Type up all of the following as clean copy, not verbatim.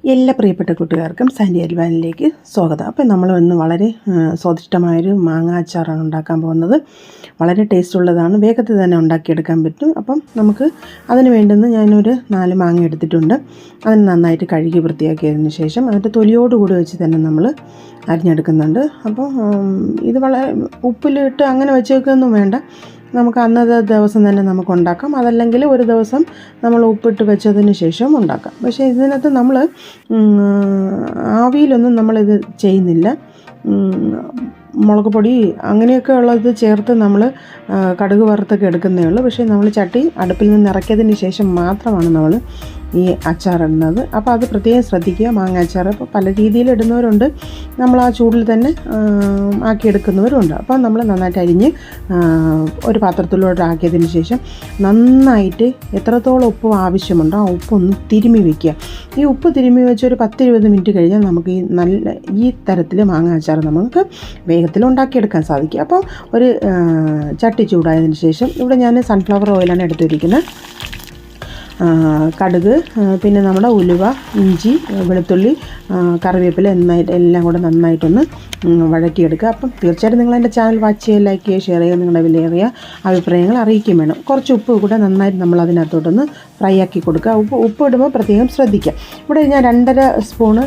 എല്ലാ പ്രിയപ്പെട്ട കൂട്ടുകാർക്കും സാൻഡി അൽവാനിലേക്ക് സ്വാഗതം. അപ്പോൾ നമ്മൾ ഇന്ന് വളരെ സ്വാദിഷ്ടമായൊരു മാങ്ങ അച്ചാറാണ് ഉണ്ടാക്കാൻ പോകുന്നത്. വളരെ ടേസ്റ്റുള്ളതാണ്, വേഗത്തിൽ തന്നെ ഉണ്ടാക്കിയെടുക്കാൻ പറ്റും. അപ്പം നമുക്ക് അതിന് വേണ്ടുന്ന ഞാനൊരു 4 മാങ്ങ എടുത്തിട്ടുണ്ട്. അതിന് നന്നായിട്ട് കഴുകി വൃത്തിയാക്കിയതിന് ശേഷം അതിൻ്റെ തൊലിയോടുകൂടി വെച്ച് തന്നെ നമ്മൾ അരിഞ്ഞെടുക്കുന്നുണ്ട്. അപ്പോൾ ഇത് വളരെ ഉപ്പിലിട്ട് അങ്ങനെ വെച്ചേക്കൊന്നും വേണ്ട, നമുക്ക് അന്നത്തെ ദിവസം തന്നെ നമുക്ക് ഉണ്ടാക്കാം. അതല്ലെങ്കിൽ ഒരു ദിവസം നമ്മൾ ഉപ്പിട്ട് വെച്ചതിന് ശേഷം ഉണ്ടാക്കാം. പക്ഷേ ഇതിനകത്ത് നമ്മൾ ആവിയിലൊന്നും നമ്മളിത് ചെയ്യുന്നില്ല. മുളക് പൊടി അങ്ങനെയൊക്കെ ഉള്ളത് ചേർത്ത് നമ്മൾ കടുക് വറുത്തൊക്കെ എടുക്കുന്നേ ഉള്ളൂ. പക്ഷേ നമ്മൾ ചട്ടി അടുപ്പിൽ നിന്ന് ഇറക്കിയതിന് ശേഷം മാത്രമാണ് നമ്മൾ ഈ അച്ചാറിടുന്നത്. അപ്പോൾ അത് പ്രത്യേകം ശ്രദ്ധിക്കുക. മാങ്ങ അച്ചാർ ഇപ്പോൾ പല രീതിയിൽ ഇടുന്നവരുണ്ട്, നമ്മൾ ആ ചൂടിൽ തന്നെ ആക്കിയെടുക്കുന്നവരുണ്ട്. അപ്പോൾ നമ്മൾ നന്നായിട്ട് അരിഞ്ഞ് ഒരു പാത്രത്തിലോട്ട് ആക്കിയതിന് ശേഷം നന്നായിട്ട് എത്രത്തോളം ഉപ്പ് ആവശ്യമുണ്ടോ ആ ഉപ്പൊന്ന് തിരുമ്മി വയ്ക്കുക. ഈ ഉപ്പ് തിരുമ്മി വെച്ച് ഒരു 10-20 മിനിറ്റ് കഴിഞ്ഞാൽ നമുക്ക് ഈ തരത്തിൽ മാങ്ങ അച്ചാർ നമുക്ക് വേഗത്തിൽ ഉണ്ടാക്കിയെടുക്കാൻ സാധിക്കും. അപ്പോൾ ഒരു ചട്ടി ചൂടായതിന് ശേഷം ഇവിടെ ഞാൻ സൺഫ്ലവർ ഓയിലാണ് എടുത്തിരിക്കുന്നത്. കടുക്, പിന്നെ നമ്മുടെ ഉലുവ, ഇഞ്ചി, വെളുത്തുള്ളി, കറിവേപ്പില എല്ലാം കൂടെ നന്നായിട്ടൊന്ന് വഴറ്റിയെടുക്കുക. അപ്പം തീർച്ചയായിട്ടും നിങ്ങൾ എൻ്റെ ചാനൽ വാച്ച് ചെയ്യുക, ലൈക്ക് ചെയ്യുക, ഷെയർ ചെയ്യുക, നിങ്ങളുടെ വിലയേറിയ അഭിപ്രായങ്ങൾ അറിയിക്കുകയും വേണം. കുറച്ച് ഉപ്പ് കൂടെ നന്നായിട്ട് നമ്മൾ അതിനകത്തോട്ടൊന്ന് ഫ്രൈ ആക്കി കൊടുക്കുക. ഉപ്പ് ഇടുമ്പോൾ പ്രത്യേകം ശ്രദ്ധിക്കുക. ഇവിടെ ഞാൻ 2.5 സ്പൂണ്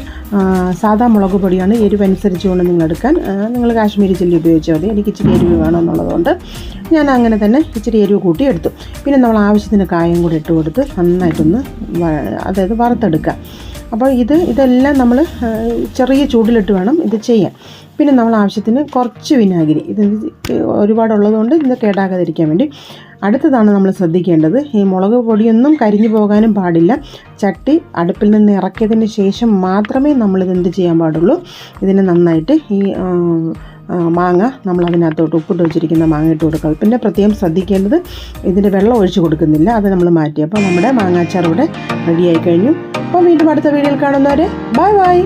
സാദാ മുളക് പൊടിയാണ്, എരിവനുസരിച്ച് കൊണ്ട് നിങ്ങൾ എടുക്കാൻ. നിങ്ങൾ കാശ്മീരി ചില്ലി ഉപയോഗിച്ചാൽ മതി. എനിക്ക് ഇച്ചിരി എരിവ് വേണമെന്നുള്ളതുകൊണ്ട് ഞാൻ അങ്ങനെ തന്നെ ഇച്ചിരി എരിവ് കൂട്ടി എടുത്തു. പിന്നെ നമ്മൾ ആവശ്യത്തിന് കായം കൂടി ഇട്ട് കൊടുത്ത് നന്നായിട്ടൊന്ന് വറുത്തെടുക്കുക. അപ്പോൾ ഇതെല്ലാം നമ്മൾ ചെറിയ ചൂടിലിട്ട് വേണം ഇത് ചെയ്യാൻ. പിന്നെ നമ്മൾ ആവശ്യത്തിന് കുറച്ച് വിനാഗിരി, ഇത് ഒരുപാടുള്ളതുകൊണ്ട് ഇത് കേടാകാതിരിക്കാൻ വേണ്ടി. അടുത്തതാണ് നമ്മൾ ശ്രദ്ധിക്കേണ്ടത്, ഈ മുളക് പൊടിയൊന്നും കരിഞ്ഞു പോകാനും പാടില്ല. ചട്ടി അടുപ്പിൽ നിന്ന് ഇറക്കിയതിന് ശേഷം മാത്രമേ നമ്മളിതെന്ത് ചെയ്യാൻ പാടുള്ളൂ, ഇതിനെ നന്നായിട്ട് ഈ മാങ്ങ നമ്മൾ അതിനകത്തോട്ട് ഉപ്പിട്ട് വെച്ചിരിക്കുന്ന മാങ്ങ ഇട്ട് കൊടുക്കുക. പിന്നെ പ്രത്യേകം ശ്രദ്ധിക്കേണ്ടത്, ഇതിൻ്റെ വെള്ളം ഒഴിച്ച് കൊടുക്കുന്നില്ല, അത് നമ്മൾ മാറ്റി. അപ്പോൾ നമ്മുടെ മാങ്ങാച്ചാർ ഇവിടെ റെഡിയായി കഴിഞ്ഞു. അപ്പോൾ വീണ്ടും അടുത്ത വീഡിയോയിൽ കാണുന്നവരെ ബൈ ബൈ.